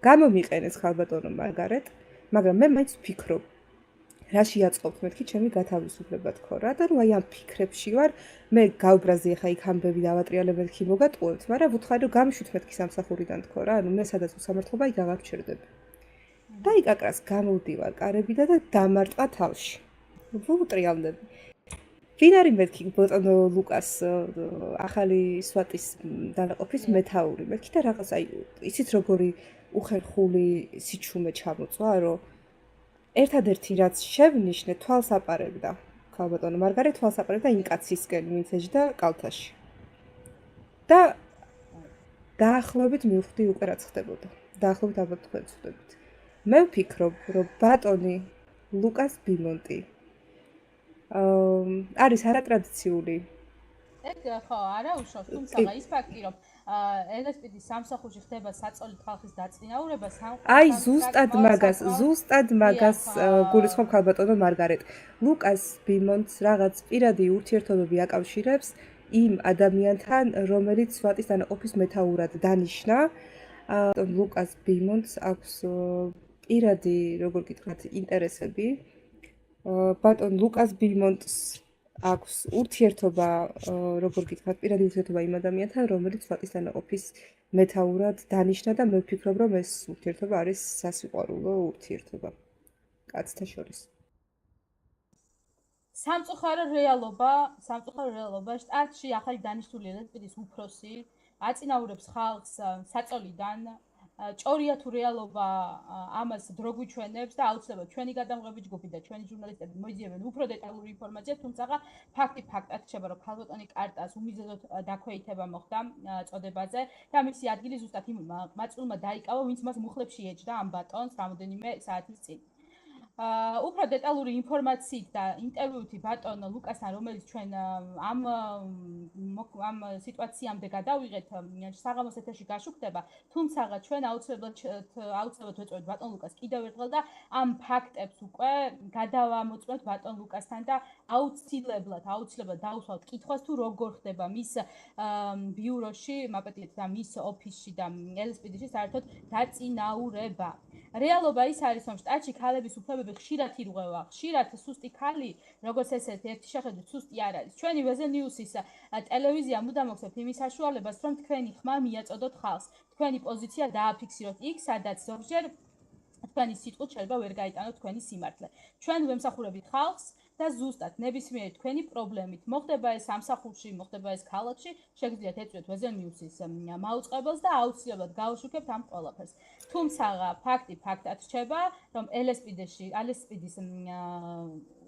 გამომიყენეს ხალბატონო მარგარეტ, მაგრამ მე მაინც ვფიქრობ, რა შეაწყობთ მეთქი ჩემი გათავისუფლება თქო რა და რომ აი ამ ფიქრებში ვარ, მე გავბრაზი ახლა იქ ამბები დავატრიალებ მეთქი მოგატყუებთ, მაგრამ ვუთხარი რომ გამიშვით მეთქი სამსახურიდან თქო რა, ანუ მე სადაც უსამართლობა იქ აღარ ვჩერდები. და იკაკრას გამოვდივარ კარებიდან და დამარტყა თავში. ვუტრიალდები. ვინ არის მეთქი ბოტონო ლუკას ახალი სვატის დანაყოფის მეთაური მეთქი და რაღაც აი იცით როგორი უხერხული სიჩუმე ჩამოწვა რომ ერთადერთი რაც შევნიშნე თვალს აპარებდა ქალბატონო მარგარეტ თვალს აპარებდა იმ კაცისკენ ვინც ეჯდა კალთაში და დაახლოებით მივხვდი უკვე რაც ხდებოდა დაახლოებით ალბათ თქვენც ხვდებით მე ვფიქრობ რომ ბატონი ლუკას ბიმონტი არის არატრადიციული. ეგ ხო, არა უშავს, თუმცა ის ფაქტი, რომ ელესპიდის სამსახურში ხდება საწოლით ხალხის დაწინაურება, აი ზუსტად მაგას გულისხმობ ქალბატონო მარგარეტ. ლუკას ბიმონტს რაღაც პირადი ურთიერთობები აკავშირებს იმ ადამიანთან, რომელიც სვატის დანაყოფის მეთაურად დანიშნა. ლუკას ბიმონტს აქვს პირადი, როგორ გითხრათ, ინტერესები. ბატონ ლუკას ბიმონტს აქვს ურთიერთობა, როგორ გითხრათ, პირადი ურთიერთობა იმ ადამიანთან, რომელიც სვატის დანაყოფის მეთაურად დანიშნა და მე ვფიქრობ, რომ ეს ურთიერთობა არის სასიყვარულო ურთიერთობა კაცთა შორის. სამწუხარო რეალობა, შტატში ახალი დანიშნული ელესპიდის უფროსი აწინაურებს ხალხს საწოლიდან ჭორია თუ რეალობა ამას დრო გვიჩვენებს და აუცილებლად ჩვენი გადამღები ჯგუფი და ჩვენი ჟურნალისტები მოიძიებენ უფრო დეტალური ინფორმაციას, თუმცა ფაქტი ფაქტად რჩება, რომ ქალბატონი კარტას უმიზედოდ დაქვეითება მოხდა წოდებაზე და მისი ადგილი ზუსტად იმ მაწვილმა დაიკავა, ვინც მას მუხლებში ეჯდა ამ ბატონს რამოდენიმე საათის წინ. უფრო დეტალური ინფორმაციით და ინტერვიუთი ბატონ ლუკასთან, რომელიც ჩვენ ამ სიტუაციამდე გადავიღეთ, საღამოს ეთერში გაშუქდება, თუმცა ჩვენ აუცილებლად ვეწევთ ბატონ ლუკას კიდევ ერთხელ და ამ ფაქტებს უკვე გადავამოწმოთ ბატონ ლუკასთან და აუცილებლად დაუსვათ კითხვას თუ როგორ ხდება მის ბიუროში, მაპატიეთ და მის ოფისში და ელესპიდში საერთოდ დაწინაურება. რეალობა ის არის, რომ შტატში ქალების უფლებები ხშირად ირღვევა. ხშირად სუსტი ქალი, როგორც ესეთი ერთი შეხედვით სუსტი არ არის. ჩვენი ვეზენ ნიუსის ტელევიზია მუდამ მოხსენებთ იმის საშუალებას, რომ თქვენი ხმა მიაწოდოთ ხალხს. თქვენი პოზიცია დააფიქსიროთ იქ, სადაც ზოგჯერ თქვენი სიტყვით შეიძლება ვერ გაიტანოთ თქვენი სიმართლე. ჩვენ ვემსახურებით ხალხს და ზუსტად ნებისმიერი თქვენი პრობლემით. მოხდება ეს სამსახურში, მოხდება ეს ქალაქში, შეგიძლიათ ეწვიოთ ვეზენ ნიუსის მაუწყებელს და აუცილებლად გავაშუქებთ ამ ყველაფერს. თუმცა ფაქტი ფაქტად რჩება, რომ ელესპიდის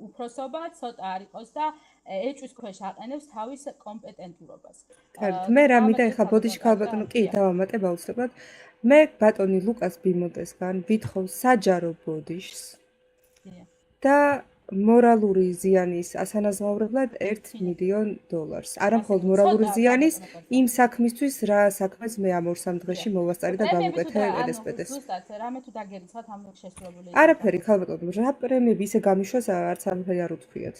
უფროსობა ცოტა არ იყოს და ეჭვის ქვეშ აყენებს თავის კომპეტენტურობას. მე რა მინდა ეხლა ბოდიში ქალბატონო კი დავამატებ აუცილებლად. მე ბატონი ლუკას ბიმონტესგან ვითხოვ საჯარო ბოდიშს და მორალური ზიანის ასანაზღაურებლად $1 მილიონ. არა მხოლოდ მორალური ზიანის იმ საქმისთვის, რა საქმეს მე ამ 2-3 დღეში მოვასწარი და გავუკეთე ელესპიდეს. ზუსტად, რამე თუ დაგერიცხათ ამ შესრულებული. არაფერი ქალბატონო, რა პრემიები ისე გამიშვას არც ამფერი არ უთქვიათ.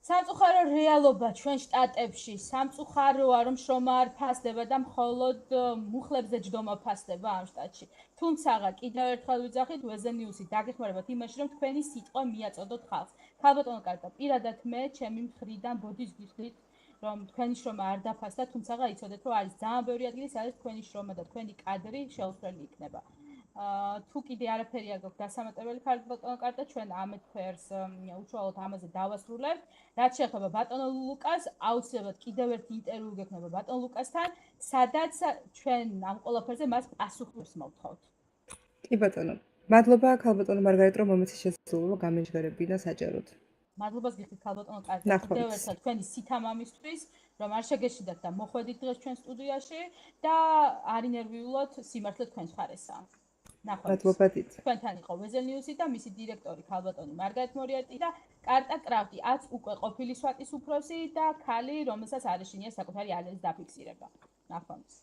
სამწუხარო რეალობა ჩვენ შტატებში სამწუხაროა, რომ შრომა არ ფასდება და მხოლოდ მუხლებზე ჯდომა ფასდება ამ შტატში. თუმცა კიდევ ერთხელ ვიძახით, ვეზენ ნიუსი დაგეხმარებათ იმაში, რომ თქვენი სიტყვა მიაწოდოთ ხალხს. ქალბატონო კარტა, პირადად მე ჩემი მხრიდან ბოდის გიხდით, რომ თქვენი შრომა არ დაფასდა, თუმცა იცოდეთ, რომ არის ძალიან ბევრი ადგილი, სადაც თქვენი შრომა და თქვენი კადრი შეუსწავლელი იქნება. თუ კიდე არაფერი არ გაქვთ დასამატებელი ქალბატონო კარტა, ჩვენ ამ ფერს უშუალოდ ამაზე დავასრულებთ. რაც შეეხება ბატონ ლუკას, აუცილებლად კიდევ ერთი ინტერვიუ გექნება ბატონ ლუკასთან, სადაც ჩვენ ამ ყველაფერზე მას პასუხს მოვთხოვთ. კი ბატონო, მადლობა ქალბატონო მარგარეტ, რომ მომეცეს შესაძლებლობა გამეჯგერებინა საჯაროდ. მადლობას გიხდით ქალბატონო კარტა, კიდევ ერთხელ თქვენი სითამამისთვის, რომ არ შეგეშიდათ და მოხვედით დღეს ჩვენ სტუდიაში და არ ინერვიულოთ, სიმართლე თქვენს მხარესაა. მადლობადით. თქვენთან იყო ვეზენ ნიუსი და მისი დირექტორი ქალბატონი მარგარეტ მორიეტი და კარტა კრავტი, აც უკვე ყოფილი სვატის უფროსი და ქალი, რომელსაც არ ეშინია საკუთარი აზრის დაფიქსირება. ნახვამდის.